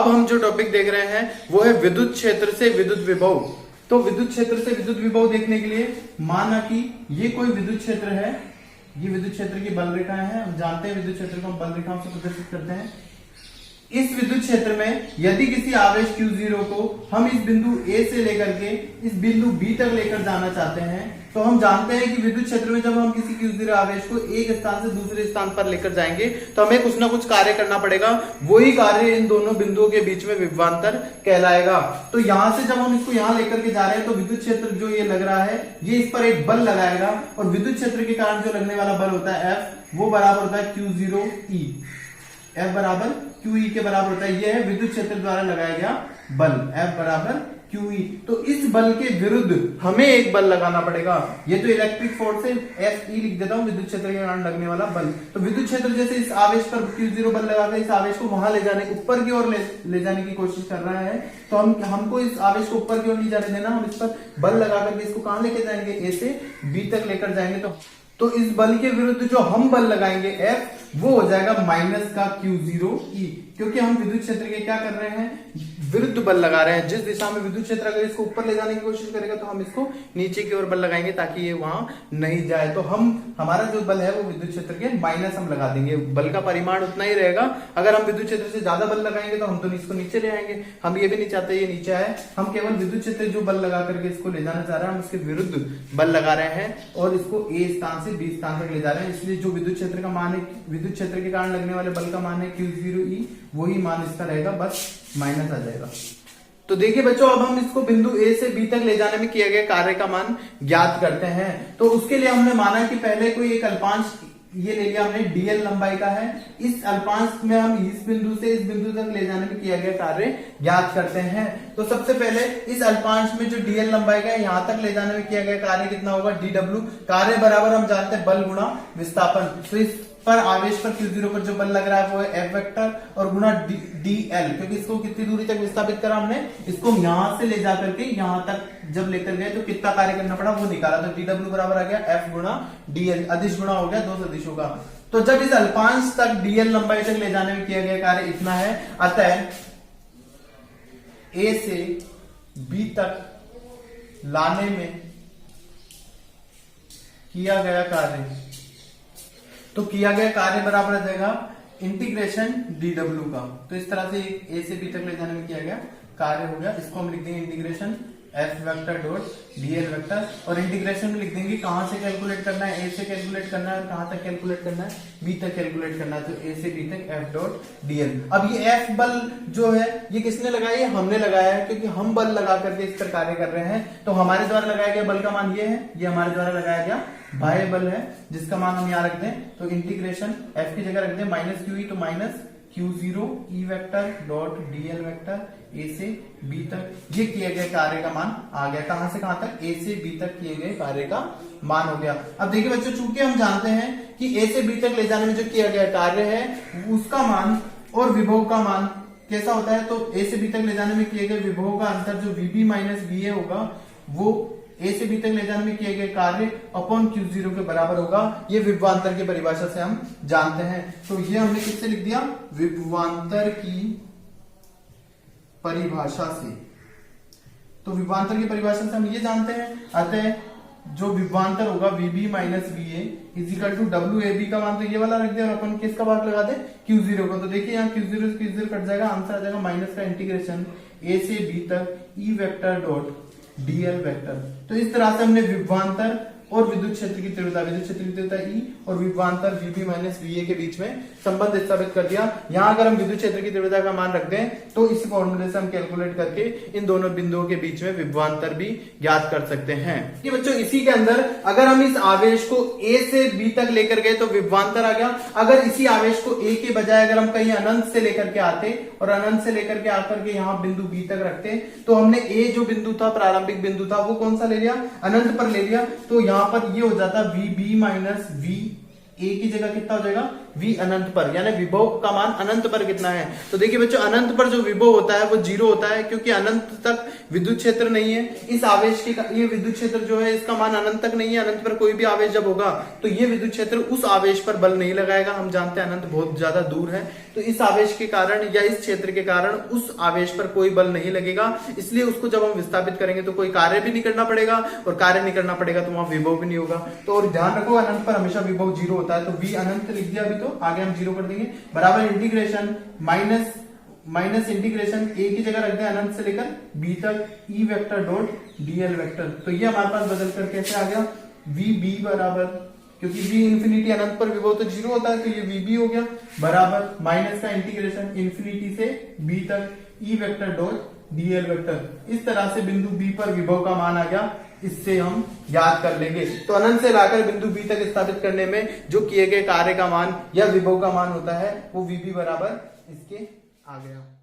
हम जो टॉपिक देख रहे हैं वो है विद्युत क्षेत्र से विद्युत विभव। तो विद्युत क्षेत्र से विद्युत विभव देखने के लिए माना कि ये कोई विद्युत क्षेत्र है, ये विद्युत क्षेत्र की बल रेखाएं हैं। हम जानते हैं विद्युत क्षेत्र को हम बल रेखाओं से प्रदर्शित करते हैं। इस विद्युत क्षेत्र में यदि किसी आवेश Q0 को हम इस बिंदु A से लेकर के इस बिंदु B तक लेकर जाना चाहते हैं, तो हम जानते हैं कि विद्युत क्षेत्र में जब हम किसी Q0 आवेश को एक स्थान से दूसरे स्थान पर लेकर जाएंगे तो हमें कुछ ना कुछ कार्य करना पड़ेगा। वही कार्य इन दोनों बिंदुओं के बीच में विभवांतर कहलाएगा। तो यहां से जब हम इसको यहां लेकर के जा रहे हैं तो विद्युत क्षेत्र जो ये लग रहा है ये इस पर एक बल लगाएगा और विद्युत क्षेत्र के कारण जो लगने वाला बल होता है F वो बराबर होता है Q0E। F बराबर QE के बराबर होता है। यह है विद्युत क्षेत्र द्वारा लगाया गया बल F बराबर QE। तो इस बल के विरुद्ध हमें एक बल लगाना पड़ेगा। ये तो इलेक्ट्रिक फोर्स है, FE लिख देता हूं, विद्युत क्षेत्र के कारण लगने वाला बल। तो विद्युत क्षेत्र जैसे इस आवेश पर Q0 बल लगाकर इस आवेश को वहां ले जाने, ऊपर की ओर ले जाने की कोशिश कर रहा है, तो हमको इस आवेश को ऊपर की ओर नहीं जाने देना। हम इस पर बल लगा करके इसको कहां लेके जाएंगे, A से B तक लेकर जाएंगे। तो इस बल के विरुद्ध जो हम बल लगाएंगे F वो हो जाएगा माइनस का Q0E, क्योंकि हम विद्युत क्षेत्र के क्या कर रहे हैं, विरुद्ध बल लगा रहे हैं। जिस दिशा में विद्युत क्षेत्र अगर इसको ऊपर ले जाने की कोशिश करेगा तो हम इसको नीचे की ओर बल लगाएंगे ताकि ये वहां नहीं जाए। तो हमारा जो बल है वो विद्युत क्षेत्र के माइनस हम लगा देंगे। बल का परिमाण उतना ही रहेगा। अगर हम विद्युत क्षेत्र से ज्यादा बल लगाएंगे तो हम तो इसको नीचे ले आएंगे। हम ये भी नहीं चाहते ये नीचे आए। हम केवल विद्युत क्षेत्र जो बल लगा करके इसको ले जाना चाह रहे हैं हम उसके विरुद्ध बल लगा रहे हैं और इसको A स्थान से B स्थान तक ले जा रहे हैं। इसलिए जो विद्युत क्षेत्र का मान है, विद्युत क्षेत्र के कारण लगने वाले बल का मान है Q0E, वही मान इसका रहेगा, बस माइनस आ जाएगा। तो देखिए बच्चों, अब हम इसको बिंदु A से B तक ले जाने में किया गया कार्य का मान ज्ञात करते हैं। तो उसके लिए हमने माना कि पहले कोई एक अल्पांश ये ले लिया हमने, dl लंबाई का है। इस अल्पांश में हम इस बिंदु से इस बिंदु तक ले जाने में किया गया कार्य ज्ञात करते हैं। तो सबसे पहले इस अल्पांश में जो dl लंबाई का है यहां तक ले जाने में किया गया कार्य कितना होगा, dw। कार्य बराबर हम जानते हैं बल गुणा विस्थापन। तो इस पर आवेश पर Q0 पर जो बल लग रहा है वो है F वेक्टर और गुणा dl, क्योंकि इसको कितनी दूरी तक विस्थापित करा हमने, इसको यहां से ले जाकर के यहां तक जब लेकर गए तो कितना कार्य करना पड़ा वो निकाला। तो dw बराबर आ गया F गुणा dl, अदिश गुणा हो गया, दो सदिशों का। तो जब इस अल्पांश तक dl लंबाई तक ले जाने में किया गया कार्य इतना है, अतः A से B तक लाने में किया गया कार्य, तो किया गया कार्य बराबर आ जाएगा इंटीग्रेशन dw का। तो इस तरह से A से B तक ले जाने में किया गया कार्य हो गया। इसको हम लिख देंगे integration F vector dot dl vector, और इंटीग्रेशन में लिख देंगे कहां से कैलकुलेट करना है, A से कैलकुलेट करना है और कहां तक कैलकुलेट करना है, B तक कैलकुलेट करना है। तो A से B तक F डॉट dl। अब ये F बल जो है ये किसने लगाया है, हमने लगाया है, क्योंकि हम बल लगा करके इस पर कार्य कर रहे हैं। तो हमारे द्वारा लगाया गया बल का मान ये है, ये हमारे द्वारा लगाया गया बाह्य बल है जिसका मान हम यहाँ रख दें। तो इंटीग्रेशन F की जगह रख दें माइनस QE, तो minus Q0E vector dot dl vector A से B तक। ये किए गए कार्य का मान आ गया। कहां से कहां तक, A से B तक किए गए कार्य का मान हो गया। अब देखिए बच्चों, चूंकि हम जानते हैं कि A से B तक ले जाने में जो किया गया कार्य है उसका मान और विभव का मान कैसा होता है, तो A से B तक ले जाने में किए गए विभव का अंतर जो VB माइनस VA होगा वो A से B तक ले जाने में किए गए कार्य अपॉन Q0 के बराबर होगा। ये विभवांतर की परिभाषा से हम जानते हैं। तो ये हमने किससे लिख दिया, विभवांतर की परिभाषा से। तो विभवांतर की परिभाषा से हम ये जानते हैं, अतः जो विभवांतर होगा VB minus VA equal to WAB का मान तो ये वाला रख दे और अपन किसका भाग लगा दे, Q0 को। तो देखिए यहाँ Q0 से Q0 कट जाएगा, आंसर आ जाएगा माइनस का इंटीग्रेशन A से B तक E vector dot dl vector. तो इस तरह से हमने विभवांतर और विद्युत क्षेत्र की तीव्रता, विद्युत क्षेत्र की तीव्रता E और विभवांतर VB माइनस VA के बीच में संबंध स्थापित कर दिया। यहाँ अगर हम विद्युत क्षेत्र की तीव्रता का मान रख दें तो इस फॉर्मूले से हम कैलकुलेट करके इन दोनों बिंदुओं के बीच में विभवांतर भी ज्ञात कर सकते हैं। कि बच्चों इसी के अंदर अगर हम इस आवेश को A से B तक लेकर गए तो विभवांतर आ गया। अगर इसी आवेश को A के बजाय अगर हम कहीं अनंत से लेकर के आते और अनंत से लेकर के आकर के यहाँ बिंदु B तक रखते, तो हमने A जो बिंदु था, प्रारंभिक बिंदु था, वो कौन सा ले लिया, अनंत पर ले लिया। तो यहाँ पर ये हो जाता VB माइनस VA की जगह कितना हो जाएगा, v अनंत पर, यानी विभव का मान अनंत पर कितना है। तो देखिए बच्चों, अनंत पर जो विभव होता है वो 0 होता है, क्योंकि अनंत तक विद्युत क्षेत्र नहीं है। इस आवेश के ये विद्युत क्षेत्र जो है इसका मान अनंत तक नहीं है। अनंत पर कोई भी आवेश जब होगा तो ये विद्युत क्षेत्र उस आवेश पर बल नहीं लगाएगा। हम जानते हैं अनंत बहुत ज्यादा दूर है, तो इस आवेश के कारण या इस क्षेत्र के कारण उस आवेश पर कोई बल नहीं लगेगा। इसलिए उसको जब हम विस्थापित करेंगे तो कोई कार्य भी नहीं करना पड़ेगा, और कार्य नहीं करना पड़ेगा तो वहां विभव भी नहीं होगा। तो और ध्यान रखो, अनंत पर हमेशा विभव 0 होता है। तो v अनंत लिख दिया अभी, तो आगे हम 0 कर देंगे, बराबर इंटीग्रेशन माइनस इंटीग्रेशन a की जगह रख दें अनंत से लेकर b तक e vector dot dl vector. तो ये हमारे पास बदल कर कैसे आ गया, vb बराबर, क्योंकि v इंफिनिटी अनंत पर विभव तो 0 होता है, तो ये vb हो गया, बराबर माइनस का इंटीग्रेशन इंफिनिटी से b तक e vector dot dl vector. इस तरह से बिंदु b पर विभव का मान आ गया, इससे हम याद कर लेंगे। तो अनंत से लाकर बिंदु b तक स्थापित करने में जो किए गए कार्य का मान या विभव का मान होता है वो vb बराबर इसके आ गया।